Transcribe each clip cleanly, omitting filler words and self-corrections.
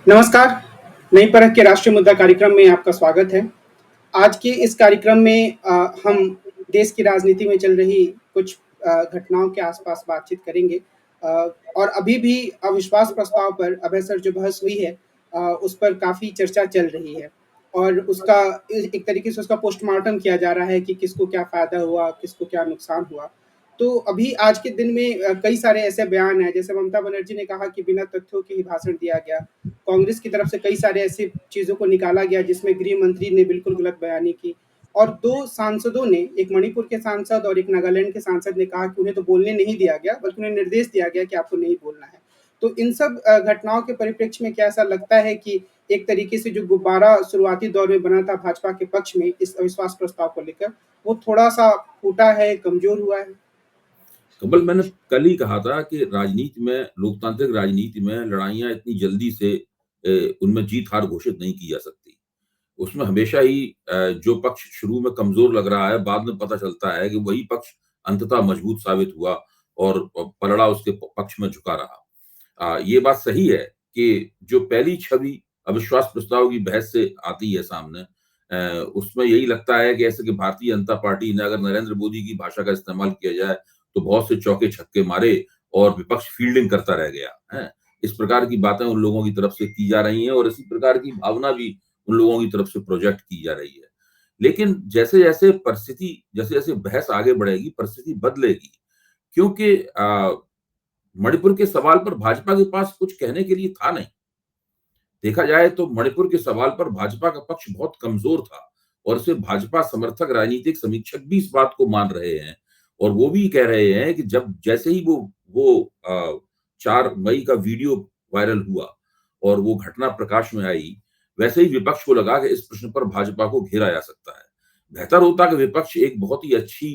नमस्कार। नई परख के राष्ट्रीय मुद्दा कार्यक्रम में आपका स्वागत है। आज के इस कार्यक्रम में हम देश की राजनीति में चल रही कुछ घटनाओं के आसपास बातचीत करेंगे। अ, और अभी भी अविश्वास प्रस्ताव पर अभयसर जो बहस हुई है, उस पर काफ़ी चर्चा चल रही है और उसका एक तरीके से उसका पोस्टमार्टम किया जा रहा है कि किसको क्या फ़ायदा हुआ, किसको क्या नुकसान हुआ। तो अभी आज के दिन में कई सारे ऐसे बयान हैं, जैसे ममता बनर्जी ने कहा कि बिना तथ्यों के ही भाषण दिया गया। कांग्रेस की तरफ से कई सारे ऐसी चीज़ों को निकाला गया जिसमें गृह मंत्री ने बिल्कुल गलत बयानी की और 2 सांसदों ने, एक मणिपुर के सांसद और एक नागालैंड के सांसद ने कहा कि उन्हें तो बोलने नहीं दिया गया, बल्कि उन्हें निर्देश दिया गया कि आपको नहीं बोलना है। तो इन सब घटनाओं के परिप्रेक्ष्य में क्या ऐसा लगता है कि एक तरीके से जो गुब्बारा शुरुआती दौर में बना था भाजपा के पक्ष में इस अविश्वास प्रस्ताव को लेकर, वो थोड़ा-सा फूटा है, कमज़ोर हुआ है? कमल, मैंने कल ही कहा था कि राजनीति में, लोकतांत्रिक राजनीति में लड़ाइयाँ इतनी जल्दी से उनमें जीत-हार घोषित नहीं की जा सकती। उसमें हमेशा ही जो पक्ष शुरू में कमज़ोर लग रहा है, बाद में पता चलता है कि वही पक्ष अंततः मजबूत साबित हुआ और पलड़ा उसके पक्ष में झुका रहा। ये बात सही है कि जो पहली छवि अविश्वास प्रस्ताव की बहस से आती है सामने, उसमें यही लगता है कि ऐसे कि भारतीय जनता पार्टी ने अगर नरेंद्र मोदी की भाषा का इस्तेमाल किया जाए तो बहुत से चौके-छक्के मारे और विपक्ष फील्डिंग करता रह गया, हैं? इस प्रकार की बातें उन लोगों की तरफ से की जा रही हैं और इसी प्रकार की भावना भी उन लोगों की तरफ से प्रोजेक्ट की जा रही है। लेकिन जैसे-जैसे बहस आगे बढ़ेगी, परिस्थिति बदलेगी क्योंकि मणिपुर के सवाल पर भाजपा के पास कुछ कहने के लिए था नहीं। देखा जाए तो मणिपुर के सवाल पर भाजपा का पक्ष बहुत कमज़ोर था और इसे भाजपा समर्थक राजनीतिक समीक्षक भी इस बात को मान रहे हैं और वो भी कह रहे हैं कि जब जैसे ही वो 4 मई का वीडियो वायरल हुआ और वो घटना प्रकाश में आई, वैसे ही विपक्ष को लगा कि इस प्रश्न पर भाजपा को घेरा जा सकता है। बेहतर होता कि विपक्ष एक बहुत ही अच्छी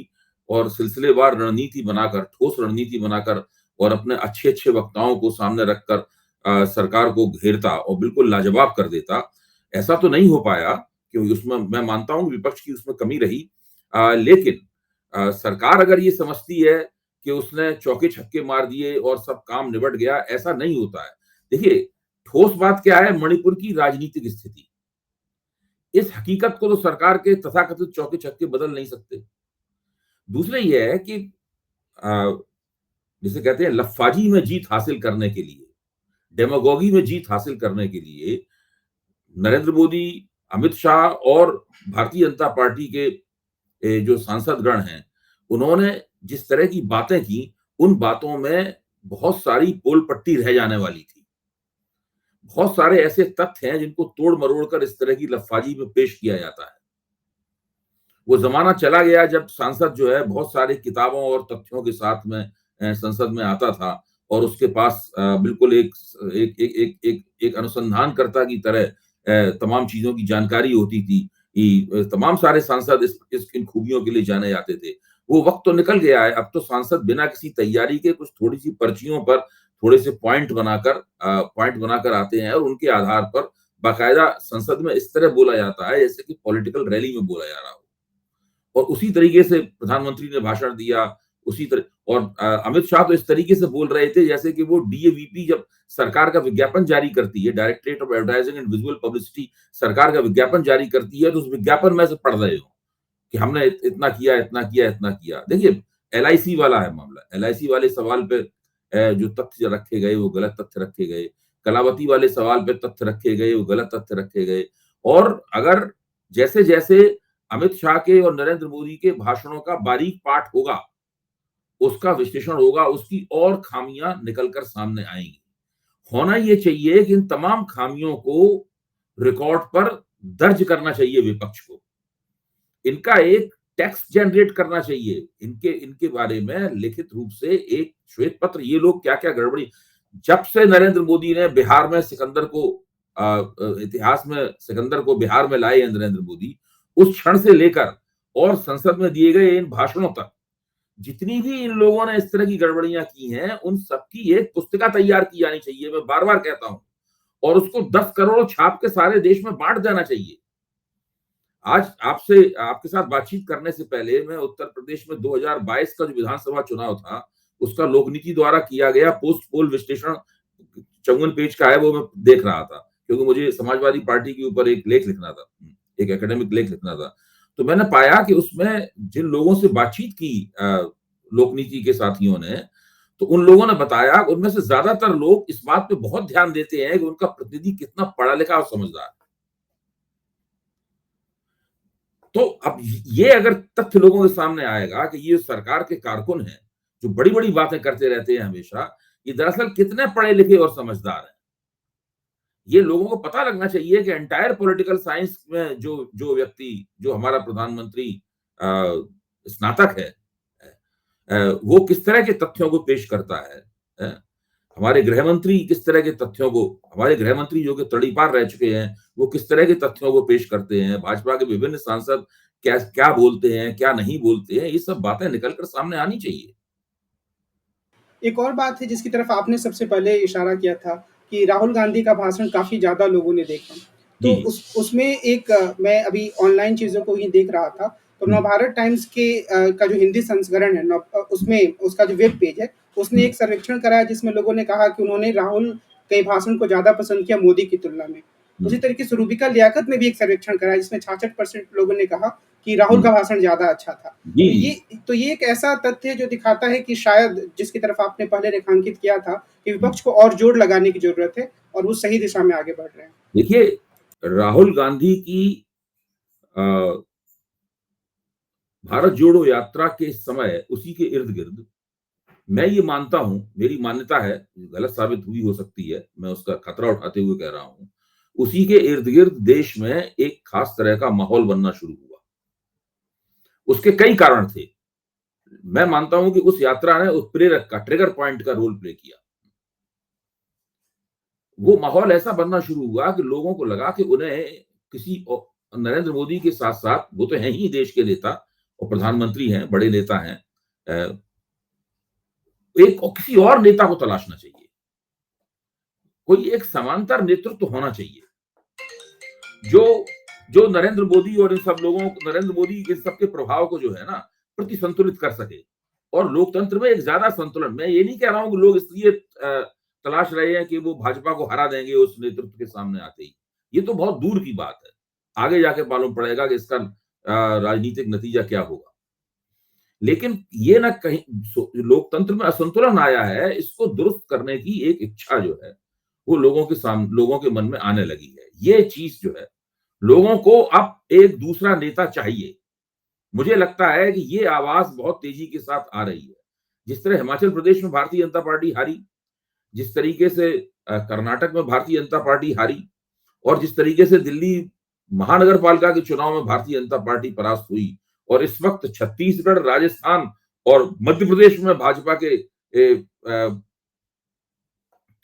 और सिलसिलेवार रणनीति बनाकर, ठोस रणनीति बनाकर और अपने अच्छे-अच्छे वक्ताओं को सामने रखकर सरकार को घेरता और बिल्कुल लाजवाब कर देता। ऐसा तो नहीं हो पाया क्योंकि उसमें मैं मानता हूँ विपक्ष की उसमें कमी रही। लेकिन सरकार अगर ये समझती है कि उसने चौके-छक्के मार दिए और सब काम निबट गया, ऐसा नहीं होता है। देखिए, ठोस बात क्या है, मणिपुर की राजनीतिक स्थिति। इस हकीकत को तो सरकार के तथाकथित चौके-छक्के बदल नहीं सकते। दूसरा ये है कि अ, जिसे कहते हैं लफ़्फ़ाज़ी में जीत हासिल करने के लिए, डेमागोगी में जीत हासिल करने के लिए नरेंद्र मोदी, अमित शाह और भारतीय जनता पार्टी के जो सांसदगण हैं, उन्होंने जिस तरह की बातें की, उन बातों में बहुत सारी पोल पट्टी रह जाने वाली थी। बहुत सारे ऐसे तथ्य हैं जिनको तोड़-मरोड़ कर इस तरह की लफ़्फ़ाज़ी में पेश किया जाता है। वो ज़माना चला गया जब सांसद जो है बहुत सारी किताबों और तथ्यों के साथ में संसद में आता था और उसके पास बिल्कुल एक अनुसंधानकर्ता की तरह तमाम चीज़ों की जानकारी होती थी कि तमाम सारे सांसद इस इन खूबियों के लिए जाने जाते थे। वो वक़्त तो निकल गया है, अब तो सांसद बिना किसी तैयारी के कुछ थोड़ी-सी पर्चियों पर थोड़े से पॉइंट बनाकर आते हैं और उनके आधार पर बाकायदा संसद में इस तरह बोला जाता है जैसे कि पॉलिटिकल रैली में बोला जा रहा हो। और उसी तरीके से प्रधानमंत्री ने भाषण दिया, उसी तरह और अमित शाह तो इस तरीके से बोल रहे थे जैसे कि वो डीएवीपी जब सरकार का विज्ञापन जारी करती है, directorate of advertising and visual publicity सरकार का विज्ञापन जारी करती है, तो उस विज्ञापन में से पढ़ रहे हो कि हमने इतना किया, इतना किया, इतना किया। देखिए, एलआईसी वाला है मामला। एलआईसी वाले सवाल पे जो तथ्य रखे गए, वो गलत तथ्य रखे गए। कलावती वाले सवाल पे तथ्य रखे गए, वो गलत तथ्य रखे गए और अगर जैसे-जैसे अमित शाह के और नरेंद्र मोदी के भाषणों का बारीक पाठ होगा, उसका विश्लेषण होगा, उसकी और खामियां निकल कर सामने आएंगी। होना ये चाहिए कि इन तमाम खामियों को रिकॉर्ड पर दर्ज करना चाहिए विपक्ष को। इनका एक टेक्स्ट जनरेट करना चाहिए। इनके इनके बारे में लिखित रूप से एक श्वेत पत्र, ये लोग क्या-क्या गड़बड़ी जब से नरेंद्र मोदी ने बिहार में सिकंदर को इतिहास में सिकंदर को बिहार में लाए हैं नरेंद्र मोदी, उस क्षण से लेकर और संसद में दिए गए इन भाषणों तक, जितनी भी इन लोगों ने इस तरह की गड़बड़ियां की हैं, उन सबकी एक पुस्तिका तैयार की जानी चाहिए। मैं बार-बार कहता हूं और उसको 10 करोड़ छाप के सारे देश में बांट देना चाहिए। आज आपसे आपके साथ बातचीत करने से पहले मैं उत्तर प्रदेश में 2022 का जो विधानसभा चुनाव था, उसका लोक नीति द्वारा किया गया पोस्ट पोल विश्लेषण 54 पेज का है, वो मैं देख रहा था क्योंकि मुझे समाजवादी पार्टी के ऊपर एक लेख लिखना था, एक एकेडमिक लेख लिखना था। तो मैंने पाया कि उसमें जिन लोगों से बातचीत की लोकनीति के साथियों ने, तो उन लोगों ने बताया उनमें से ज्यादातर लोग इस बात पे बहुत ध्यान देते हैं कि उनका प्रतिनिधि कितना पढ़ा लिखा और समझदार है। तो अब ये अगर तथ्य लोगों के सामने आएगा कि ये सरकार के कारकुन हैं, जो बड़ी-बड़ी बातें करते रहते हैं हमेशा, ये दरअसल कितने पढ़े लिखे और समझदार हैं। ये लोगों को पता लगना चाहिए कि एंटायर पॉलिटिकल साइंस में जो जो व्यक्ति, जो हमारा प्रधानमंत्री अ, स्नातक है, वो किस तरह के तथ्यों को पेश करता है। अ, हमारे गृह मंत्री किस तरह के तथ्यों को, हमारे गृह मंत्री जो कि तड़ीपार रह चुके हैं, वो किस तरह के तथ्यों को पेश करते हैं, भाजपा के विभिन्न सांसद क्या क्या बोलते हैं, क्या नहीं बोलते हैं, ये सब बातें निकल कर सामने आनी चाहिए। एक और बात है जिसकी तरफ आपने सबसे पहले इशारा किया था कि राहुल गांधी का भाषण काफ़ी ज़्यादा लोगों ने देखा। तो जी, जी। उसमें एक मैं अभी ऑनलाइन चीज़ों को ही देख रहा था, तो हुँ, नवभारत टाइम्स के का जो हिंदी संस्करण है उसमें उसका जो वेब पेज है, उसने हुँ, एक सर्वेक्षण कराया जिसमें लोगों ने कहा कि उन्होंने राहुल के भाषण को ज़्यादा पसंद किया मोदी की तुलना में। हुँ, उसी तरीके से रूबिका लियाकत ने भी एक सर्वेक्षण कराया जिसमें 66% लोगों ने कहा कि राहुल हुँ। का भाषण ज़्यादा अच्छा था। जी, तो जी। ये एक ऐसा तथ्य है जो दिखाता है कि शायद जिसकी तरफ आपने पहले रेखांकित किया था कि हुँ। विपक्ष को और जोर लगाने की ज़रूरत है और वो सही दिशा में आगे बढ़ रहे हैं। देखिए, राहुल गांधी की अ, भारत जोड़ो यात्रा के समय उसी के इर्द-गिर्द मैं ये मानता हूँ, मेरी मान्यता है, गलत साबित हुई हो सकती है, मैं उसका खतरा उठाते हुए कह रहा हूँ। उसी के इर्द-गिर्द देश में एक खास तरह का माहौल बनना शुरू हुआ। उसके कई कारण थे। मैं मानता हूँ कि उस यात्रा ने उत्प्रेरक का, ट्रिगर पॉइंट का रोल प्ले किया। वो माहौल ऐसा बनना शुरू हुआ कि लोगों को लगा कि उन्हें किसी नरेंद्र मोदी के साथ-साथ वो तो हैं ही देश के नेता और प्रधानमंत्री हैं, बड़े नेता हैं। अ, एक किसी और नेता को तलाशना चाहिए। कोई एक समांतर नेतृत्व होना चाहिए। जो जो नरेंद्र मोदी और इन सब लोगों को, नरेंद्र मोदी के सबके प्रभाव को जो है ना, प्रति संतुलित कर सके और लोकतंत्र में एक ज्यादा संतुलन। मैं ये नहीं कह रहा हूं कि लोग इसलिए तलाश रहे हैं कि वो भाजपा को हरा देंगे उस नेतृत्व के सामने आते ही। ये तो बहुत दूर की बात है। आगे जाके मालूम पड़ेगा कि इसका राजनीतिक नतीजा क्या होगा। लेकिन ये ना कहीं लोकतंत्र में असंतुलन आया है, इसको दुरुस्त करने की एक इच्छा जो है, वो लोगों के मन में आने लगी है। ये चीज जो है, लोगों को अब एक दूसरा नेता चाहिए। मुझे लगता है कि ये आवाज बहुत तेजी के साथ आ रही है। जिस तरह हिमाचल प्रदेश में भारतीय जनता पार्टी हारी, जिस तरीके से कर्नाटक में भारतीय जनता पार्टी हारी और जिस तरीके से दिल्ली महानगर पालिका के चुनाव में भारतीय जनता पार्टी परास्त हुई और इस वक्त छत्तीसगढ़, राजस्थान और मध्य प्रदेश में भाजपा के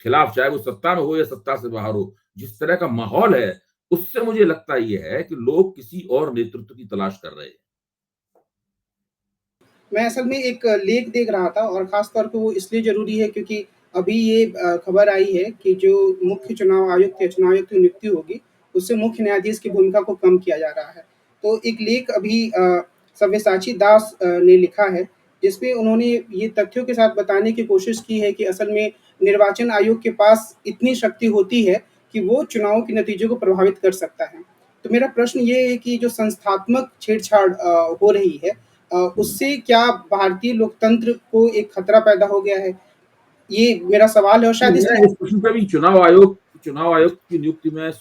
खिलाफ, चाहे वो सत्ता में हो या सत्ता से बाहर हो, जिस तरह का माहौल है, उससे मुझे लगता ये है कि लोग किसी और नेतृत्व की तलाश कर रहे हैं। मैं असल में एक लेख देख रहा था और ख़ास तौर पे वो इसलिए ज़रूरी है क्योंकि अभी ये खबर आई है कि जो मुख्य चुनाव आयुक्त या चुनाव आयुक्त की नियुक्ति होगी, उससे मुख्य न्यायाधीश की भूमिका को कम किया जा रहा है। तो एक लेख अभी सव्यसाची दास ने लिखा है, जिसमें उन्होंने ये तथ्यों के साथ बताने की कोशिश की है कि असल में निर्वाचन आयोग के पास इतनी शक्ति होती है कि वो चुनावों के नतीजों को प्रभावित कर सकता है। तो मेरा प्रश्न ये है कि जो संस्थात्मक छेड़छाड़ हो रही है उससे क्या भारतीय लोकतंत्र को एक खतरा पैदा हो गया है? ये मेरा सवाल है और शायद मैं इसलिए इस प्रश्न पे भी चुनाव आयोग की नियुक्ति में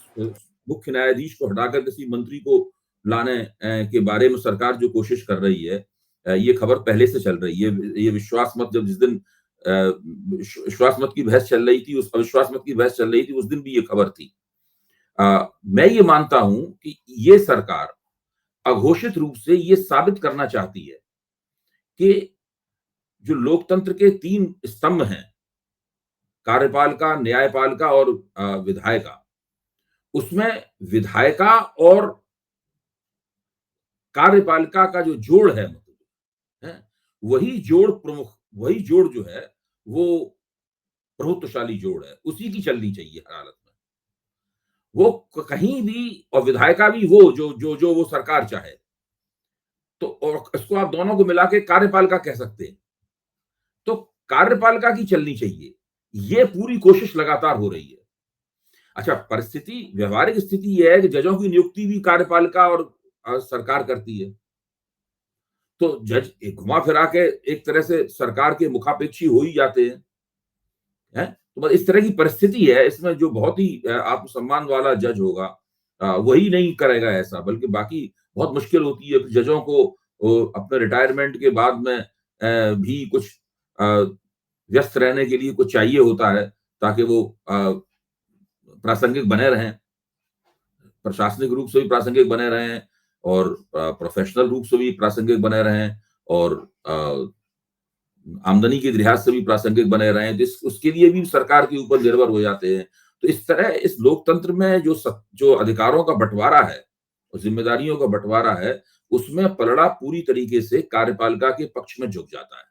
मुख्य न्यायाधीश को हटाकर किसी मंत्री को लाने के बारे में सरकार जो कोशिश कर रही है, ये खबर पहले से चल रही है। ये विश्वास मत जब जिस दिन विश्वास मत की बहस चल रही थी, उस अविश्वास मत की बहस चल रही थी, उस दिन भी ये खबर थी। मैं ये मानता हूं कि ये सरकार अघोषित रूप से ये साबित करना चाहती है कि जो लोकतंत्र के 3 स्तंभ हैं, कार्यपालिका, न्यायपालिका और विधायिका, उसमें विधायिका और कार्यपालिका का जो जोड़ है, हैं, वही जोड़ जो है, वो प्रभुत्वशाली जोड़ है, उसी की चलनी चाहिए हर हालत में। वो कहीं भी, और विधायिका भी वो जो वो सरकार चाहे। तो और इसको आप दोनों को मिला के कार्यपालिका कह सकते हैं। तो कार्यपालिका की चलनी चाहिए। ये पूरी कोशिश लगातार हो रही है। अच्छा, परिस्थिति व्यावहारिक स्थिति ये है कि जजों की नियुक्ति भी कार्यपालिका और सरकार करती है। तो जज घुमा फिरा के एक तरह से सरकार के मुखापेक्षी हो ही जाते हैं। तो बस इस तरह की परिस्थिति है, इसमें जो बहुत ही आत्मसम्मान वाला जज होगा वही नहीं करेगा ऐसा, बल्कि बाकी बहुत मुश्किल होती है जजों को अपने रिटायरमेंट के बाद में भी कुछ अ, व्यस्त रहने के लिए कुछ चाहिए होता है, ताकि वो प्रासंगिक बने रहें, प्रशासनिक रूप से भी प्रासंगिक बने रहें और प्रोफेशनल रूप से भी प्रासंगिक बने रहें और आमदनी के लिहाज से भी प्रासंगिक बने रहें, उसके लिए भी सरकार के ऊपर निर्भर हो जाते हैं। तो इस तरह इस लोकतंत्र में जो अधिकारों का बंटवारा है और जिम्मेदारियों का बंटवारा है, उसमें पलड़ा पूरी तरीके से कार्यपालिका के पक्ष में झुक जाता है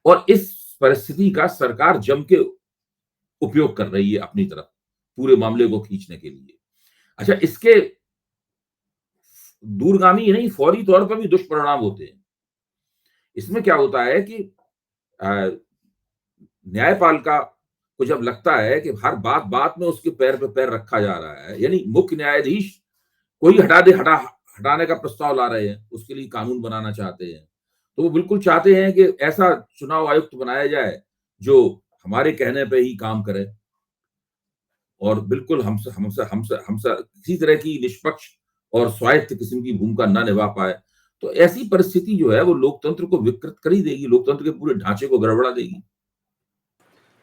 और इस परिस्थिति का सरकार जम के उपयोग कर रही है अपनी तरफ, पूरे मामले को खींचने के लिए। अच्छा, इसके दूरगामी ही नहीं, फौरी तौर पर भी दुष्परिणाम होते हैं। इसमें क्या होता है कि न्यायपालिका को जब लगता है कि हर बात में उसके पैर पे पैर रखा जा रहा है, यानी मुख्य न्यायाधीश कोई हटाने का प्रस्ताव ला रहे हैं, उसके लिए कानून बनाना चाहते हैं, तो वो बिल्कुल चाहते हैं कि ऐसा चुनाव आयुक्त बनाया जाए जो हमारे कहने पे ही काम करे और बिल्कुल हमसे हमसे हमसे हमसे किसी तरह की निष्पक्ष और स्वायत्त किस्म की भूमिका ना निभा पाए। तो ऐसी परिस्थिति जो है वो लोकतंत्र को विकृत कर ही देगी, लोकतंत्र के पूरे ढांचे को गड़बड़ा देगी।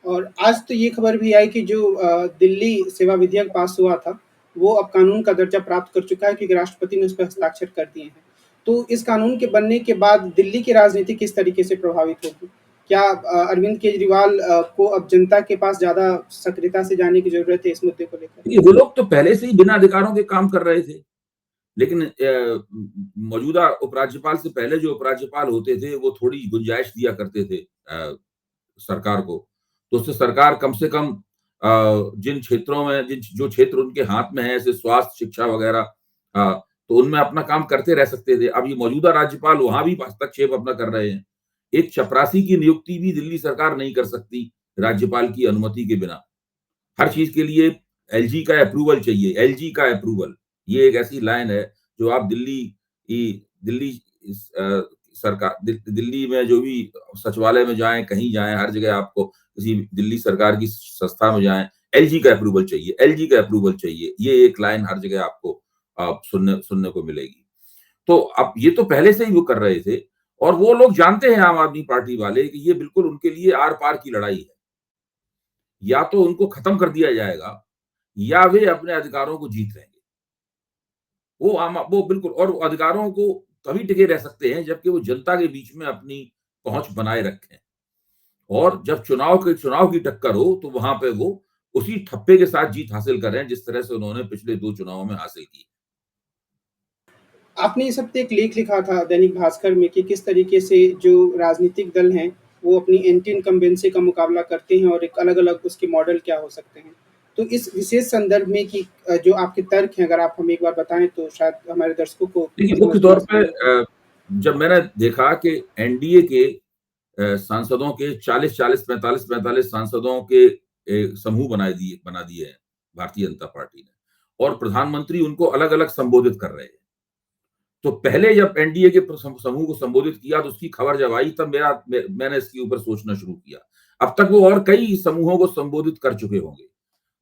और आज तो ये खबर भी आई कि जो दिल्ली सेवा विधेयक पास हुआ था, वो अब कानून का दर्जा प्राप्त कर चुका है क्योंकि राष्ट्रपति ने उस पे हस्ताक्षर कर दिए हैं। तो इस कानून के बनने के बाद दिल्ली की राजनीति किस तरीके से प्रभावित होगी? क्या अरविंद केजरीवाल को अब जनता के पास ज़्यादा सक्रियता से जाने की ज़रूरत है इस मुद्दे को लेकर? देखिए, वो लोग तो पहले से ही बिना अधिकारों के काम कर रहे थे, लेकिन मौजूदा उपराज्यपाल से पहले जो उपराज्यपाल होते थे, वो थोड़ी गुंजाइश दिया करते थे सरकार को। तो उससे सरकार कम से कम जिन क्षेत्रों में जो क्षेत्र उनके हाथ में है, जैसे स्वास्थ्य, शिक्षा वगैरह, तो उनमें अपना काम करते रह सकते थे। अब ये मौजूदा राज्यपाल वहां भी हस्तक्षेप अपना कर रहे हैं। एक चपरासी की नियुक्ति भी दिल्ली सरकार नहीं कर सकती राज्यपाल की अनुमति के बिना। हर चीज के लिए एलजी का अप्रूवल चाहिए, एलजी का अप्रूवल। ये एक ऐसी लाइन है जो आप दिल्ली सरकार दिल्ली में जो भी सचिवालय में जाएं, कहीं जाएं, हर जगह आपको किसी दिल्ली सरकार की संस्था में जाएं, एलजी का अप्रूवल चाहिए, एलजी का अप्रूवल चाहिए। ये एक लाइन हर जगह आपको सुनने सुनने को मिलेगी। तो अब ये तो पहले से ही वो कर रहे थे और वो लोग जानते हैं, आम आदमी पार्टी वाले, कि ये बिल्कुल उनके लिए आर पार की लड़ाई है। या तो उनको खत्म कर दिया जाएगा या वे अपने अधिकारों को जीत लेंगे। वो बिल्कुल, और अधिकारों को तभी टिके रह सकते हैं जबकि वो जनता के बीच में अपनी पहुंच बनाए रखें और जब चुनाव की टक्कर हो तो वहां पे वो उसी ठप्पे के साथ जीत हासिल करें जिस तरह से उन्होंने पिछले 2 चुनावों में हासिल की। आपने इस हफ्ते एक लेख लिखा था दैनिक भास्कर में कि किस तरीके से जो राजनीतिक दल हैं, वो अपनी एंटी इनकम्बेंसी का मुकाबला करते हैं और एक अलग-अलग उसके मॉडल क्या हो सकते हैं। तो इस विशेष संदर्भ में कि जो आपके तर्क हैं, अगर आप हमें एक बार बताएँ तो शायद हमारे दर्शकों को देखिए, मुख्य समझने में तौर पे आसानी हो। जब मैंने देखा कि एनडीए के सांसदों के 40-40, 45-45 सांसदों के समूह बना दिए हैं भारतीय जनता पार्टी ने और प्रधानमंत्री उनको अलग-अलग संबोधित कर रहे हैं। तो पहले जब एनडीए के समूह को संबोधित किया तो उसकी खबर जब आई तब मैंने इसके ऊपर सोचना शुरू किया। अब तक वो और कई समूहों को संबोधित कर चुके होंगे।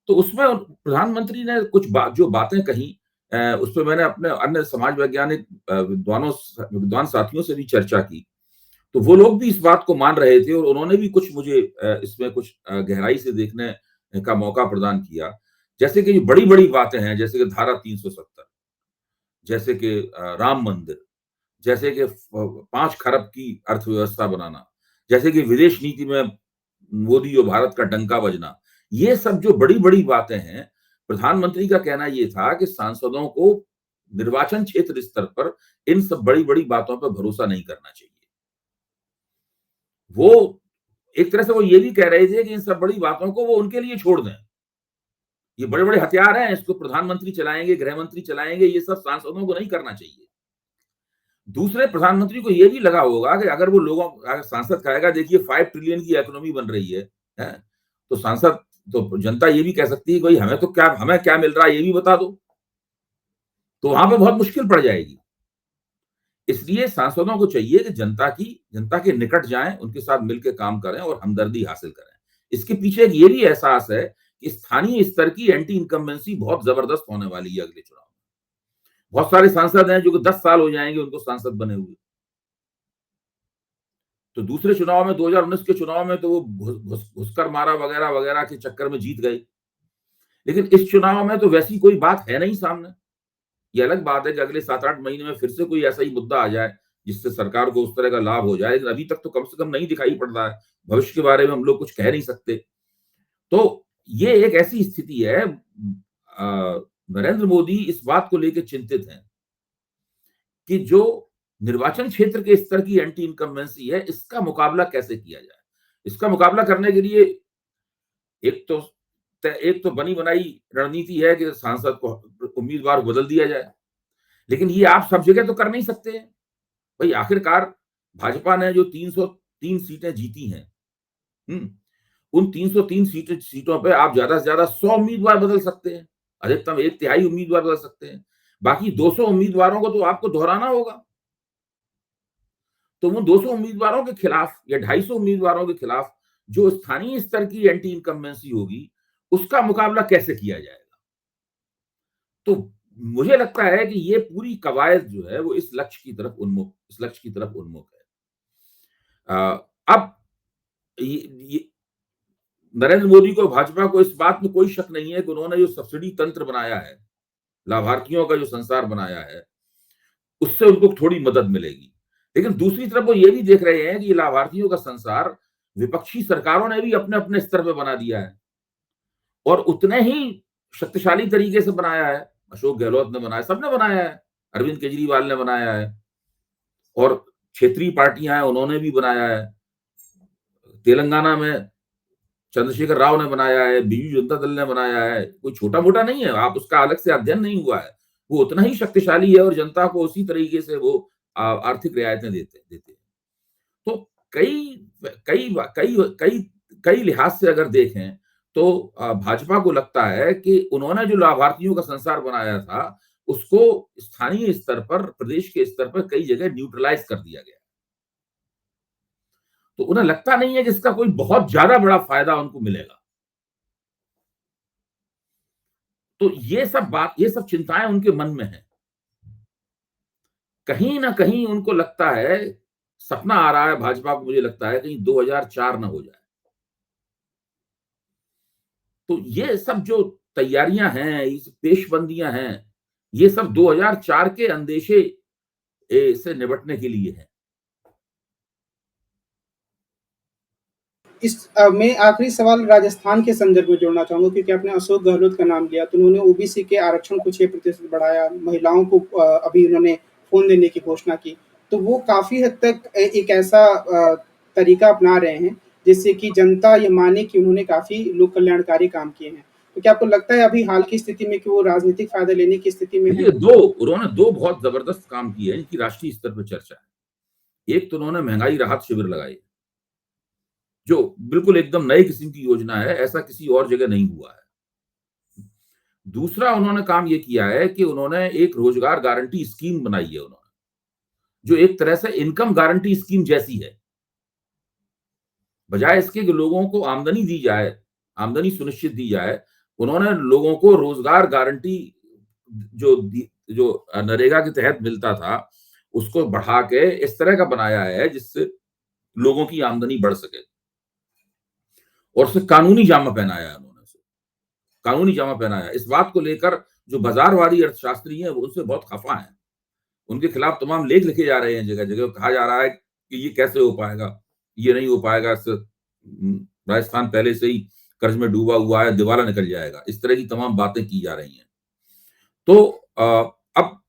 तो उसमें प्रधानमंत्री ने कुछ जो बातें कही, उसपे मैंने अपने अन्य समाज वैज्ञानिक विद्वान साथियों से भी चर्चा की। तो वो लोग भी इस बात को मान रहे थे और उन्होंने भी कुछ मुझे इसमें कुछ गहराई से देखने का मौका प्रदान किया। जैसे कि बड़ी-बड़ी बातें हैं, जैसे कि धारा 370, जैसे कि राम मंदिर, जैसे कि 5 खरब की अर्थव्यवस्था बनाना, जैसे कि विदेश नीति में मोदी और भारत का डंका बजना। ये सब जो बड़ी-बड़ी बातें हैं, प्रधानमंत्री का कहना ये था कि सांसदों को निर्वाचन क्षेत्र स्तर पर इन सब बड़ी-बड़ी बातों पर भरोसा नहीं करना चाहिए। वो एक तरह से वो ये भी कह रहे थे कि इन सब बड़ी बातों को वो उनके लिए छोड़ दें। ये बड़े-बड़े हथियार हैं, इसको प्रधानमंत्री चलाएँगे, गृह मंत्री चलाएँगे, ये सब सांसदों को नहीं करना चाहिए। दूसरे, प्रधानमंत्री को ये भी लगा होगा कि अगर सांसद कहेगा देखिए 5 ट्रिलियन की इकोनॉमी बन रही है? तो सांसद तो जनता ये भी कह सकती है भाई हमें क्या मिल रहा है ये भी बता दो, तो वहां पे बहुत मुश्किल पड़ जाएगी। इसलिए सांसदों को चाहिए कि जनता के निकट जाएं, उनके साथ मिलकर काम करें और हमदर्दी हासिल करें। इसके पीछे एक ये भी एहसास है कि स्थानीय स्तर की एंटी इनकम्बेंसी बहुत जबरदस्त होने वाली है अगले चुनाव में। बहुत सारे सांसद हैं जो कि 10 साल हो जाएंगे उनको सांसद बने हुए, तो दूसरे चुनाव में 2019 के चुनाव में तो वो घुसकर मारा वगैरह वगैरह के चक्कर में जीत गए, लेकिन इस चुनाव में तो वैसी कोई बात है नहीं सामने। ये अलग बात है कि अगले 7-8 महीने में फिर से कोई ऐसा ही मुद्दा आ जाए जिससे सरकार को उस तरह का लाभ हो जाए, लेकिन अभी तक तो कम से कम नहीं दिखाई पड़ रहा है। भविष्य के बारे में हम लोग कुछ कह नहीं सकते। तो ये एक ऐसी स्थिति है, नरेंद्र मोदी इस बात को लेकर चिंतित हैं कि जो निर्वाचन क्षेत्र के स्तर की एंटी इनकम्बेंसी है, इसका मुकाबला कैसे किया जाए। इसका मुकाबला करने के लिए एक तो एक तो बनी बनाई रणनीति है कि सांसद को उम्मीदवार बदल दिया जाए, लेकिन ये आप सब जगह तो कर नहीं सकते हैं। भाई आखिरकार भाजपा ने जो 303 सीटें जीती हैं, उन 303 सीटों पे आप ज्यादा से ज्यादा 100 उम्मीदवार बदल सकते हैं, अधिकतम 1/3 उम्मीदवार बदल सकते हैं। बाकी 200 उम्मीदवारों को तो आपको दोहराना होगा। तो वो 200 उम्मीदवारों के खिलाफ या 250 उम्मीदवारों के खिलाफ जो स्थानीय स्तर की एंटी इनकम्बेंसी होगी, उसका मुकाबला कैसे किया जाएगा। तो मुझे लगता है कि ये पूरी कवायद जो है वो इस लक्ष्य की तरफ उन्मुख है। अब ये नरेंद्र मोदी को, भाजपा को इस बात में कोई शक नहीं है कि उन्होंने जो सब्सिडी तंत्र बनाया है, लाभार्थियों का जो संसार बनाया है, उससे उनको थोड़ी मदद मिलेगी। लेकिन दूसरी तरफ वो ये भी देख रहे हैं कि ये लाभार्थियों का संसार विपक्षी सरकारों ने भी अपने अपने स्तर पे बना दिया है और उतने ही शक्तिशाली तरीके से बनाया है। अशोक गहलोत ने बनाया, सबने बनाया है, अरविंद केजरीवाल ने बनाया है और क्षेत्रीय पार्टियां हैं उन्होंने भी बनाया है। तेलंगाना में चंद्रशेखर राव ने बनाया है, बीजू जनता दल ने बनाया है। कोई छोटा मोटा नहीं है, आप उसका अलग से अध्ययन नहीं हुआ है, वो उतना ही शक्तिशाली है और जनता को उसी तरीके से वो आर्थिक रियायतें देते हैं। तो कई कई कई कई कई लिहाज से अगर देखें तो भाजपा को लगता है कि उन्होंने जो लाभार्थियों का संसार बनाया था उसको स्थानीय स्तर पर, प्रदेश के स्तर पर कई जगह न्यूट्रलाइज कर दिया गया। तो उन्हें लगता नहीं है कि इसका कोई बहुत ज्यादा बड़ा फायदा उनको मिलेगा। तो ये सब चिंताएं उनके मन में है। कहीं ना कहीं उनको लगता है, सपना आ रहा है भाजपा को, मुझे लगता है कहीं 2004 ना हो जाए। तो ये सब जो तैयारियां हैं, इस पेशबंदियां हैं, ये सब 2004 के अंदेशे से निपटने के लिए है। मैं आखिरी सवाल राजस्थान के संदर्भ में जोड़ना चाहूंगा, क्योंकि आपने अशोक गहलोत का नाम लिया, तो उन्होंने ओबीसी के आरक्षण को 6% बढ़ाया, महिलाओं को अभी उन्होंने फोन देने की घोषणा की। तो वो काफी हद तक एक ऐसा तरीका अपना रहे हैं जिससे कि जनता ये माने कि उन्होंने काफी लोक कल्याणकारी काम किए हैं। तो क्या आपको लगता है अभी हाल की स्थिति में कि वो राजनीतिक फायदा लेने की स्थिति में है? उन्होंने दो बहुत जबरदस्त काम किए हैं, इनकी राष्ट्रीय स्तर पर चर्चा है। एक तो उन्होंने महंगाई राहत शिविर लगाए, जो बिल्कुल एकदम नई किस्म की योजना है, ऐसा किसी और जगह नहीं हुआ है। दूसरा उन्होंने काम ये किया है कि उन्होंने एक रोजगार गारंटी स्कीम बनाई है उन्होंने, जो एक तरह से इनकम गारंटी स्कीम जैसी है। बजाय इसके कि लोगों को आमदनी दी जाए, आमदनी सुनिश्चित दी जाए, उन्होंने लोगों को रोजगार गारंटी जो नरेगा के तहत मिलता था उसको बढ़ा के इस तरह का बनाया है जिससे लोगों की आमदनी बढ़ सके और उसे कानूनी जामा पहनाया है। उन्होंने कानूनी जामा पहनाया। इस बात को लेकर जो बाजारवादी अर्थशास्त्री हैं वो उनसे बहुत खफा हैं। उनके खिलाफ तमाम लेख लिखे जा रहे हैं, जगह जगह कहा जा रहा है कि ये कैसे हो पाएगा, ये नहीं हो पाएगा, राजस्थान पहले से ही कर्ज में डूबा हुआ है, दिवाला निकल जाएगा, इस तरह की तमाम बातें की जा रही हैं। तो अब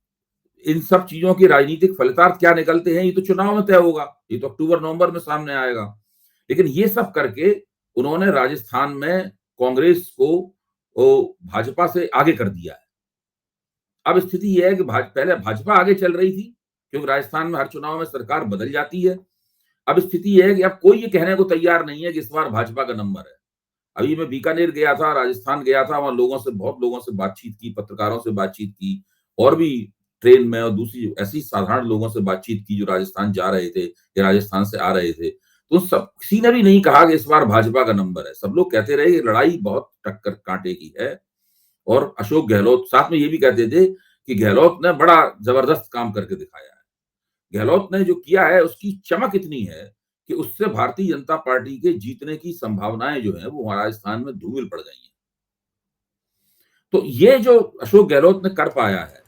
इन सब चीजों के राजनीतिक फलितार्थ क्या निकलते हैं ये तो चुनाव में तय होगा, ये तो अक्टूबर नवंबर में सामने आएगा। लेकिन ये सब करके उन्होंने राजस्थान में कांग्रेस को भाजपा से आगे कर दिया है। अब स्थिति यह है कि पहले भाजपा आगे चल रही थी, क्योंकि राजस्थान में हर चुनाव में सरकार बदल जाती है। अब स्थिति यह है कि अब कोई ये कहने को तैयार नहीं है कि इस बार भाजपा का नंबर है। अभी मैं बीकानेर गया था, राजस्थान गया था, वहाँ बहुत लोगों से बातचीत की, पत्रकारों से बातचीत की और भी ट्रेन में और दूसरी ऐसी साधारण लोगों से बातचीत की जो राजस्थान जा रहे थे या राजस्थान से आ रहे थे। तो सब किसी ने भी नहीं कहा कि इस बार भाजपा का नंबर है। सब लोग कहते रहे ये लड़ाई बहुत टक्कर काँटे की है और अशोक गहलोत साथ में ये भी कहते थे कि गहलोत ने बड़ा ज़बरदस्त काम करके दिखाया है। गहलोत ने जो किया है उसकी चमक इतनी है कि उससे भारतीय जनता पार्टी के जीतने की संभावनाएँ जो हैं वो राजस्थान में धूमिल पड़ गई हैं। तो ये जो अशोक गहलोत ने कर पाया है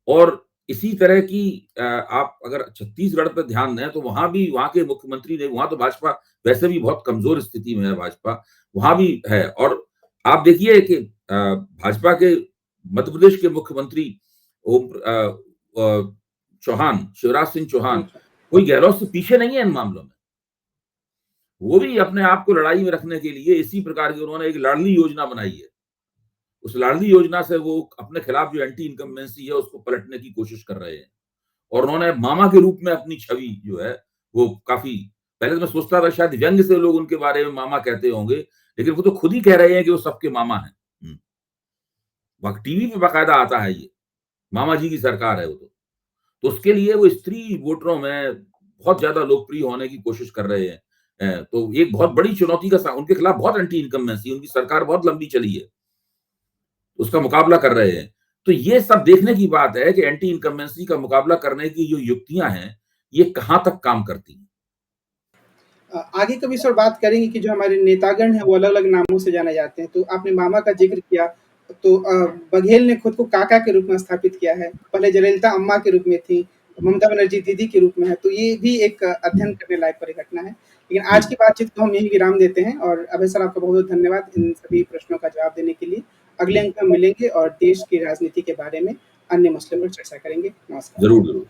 और इसी तरह की आप अगर छत्तीसगढ़ पे ध्यान दें तो वहाँ भी वहाँ के मुख्यमंत्री ने वहाँ तो भाजपा वैसे भी बहुत कमज़ोर स्थिति में है भाजपा, वहाँ भी है और आप देखिए कि भाजपा के मध्य प्रदेश के मुख्यमंत्री ओम चौहान, शिवराज सिंह चौहान, अच्छा। कोई गहलोत से पीछे नहीं है इन मामलों में। वो भी अपने आप को लड़ाई में रखने के लिए इसी प्रकार की उन्होंने एक लाडली योजना बनाई है। उस लाडली योजना से वो अपने खिलाफ जो एंटी इनकम्बेंसी है उसको पलटने की कोशिश कर रहे हैं। और उन्होंने मामा के रूप में अपनी छवि जो है वो काफ़ी पहले तो मैं सोचता था शायद व्यंग्य से लोग उनके बारे में मामा कहते होंगे, लेकिन वो तो खुद ही कह रहे हैं कि वो सबके मामा हैं। टीवी पे बाकायदा आता है ये, मामा जी की सरकार है वो तो। तो उसके लिए वो स्त्री वोटरों में बहुत ज़्यादा लोकप्रिय होने की कोशिश कर रहे हैं। तो एक बहुत बड़ी चुनौती का सा उनके खिलाफ बहुत एंटी इनकम्बेंसी उनकी सरकार बहुत लंबी चली है, उसका मुकाबला कर रहे हैं। तो ये सब देखने की बात है कि एंटी इनकम्बेंसी का मुकाबला करने की जो युक्तियाँ हैं, ये कहाँ तक काम करती हैं। आगे कभी सर बात करेंगे कि जो हमारे नेतागण हैं वो अलग-अलग नामों से जाने जाते हैं। तो आपने मामा का ज़िक्र किया, तो बघेल ने खुद को काका के रूप में स्थापित किया है। पहले जयललिता अम्मा के रूप में थी, ममता बनर्जी दीदी के रूप में है, तो ये भी एक अध्ययन करने लायक परिघटना है। लेकिन जी। आज की बातचीत को हम यहीं विराम देते हैं और अभय सर आपका बहुत-बहुत धन्यवाद इन सभी प्रश्नों का जवाब देने के लिए। अगले जी। अंक में मिलेंगे और देश की राजनीति के बारे में अन्य मसले पर चर्चा करेंगे। नमस्कार। ज़रूर, ज़रूर।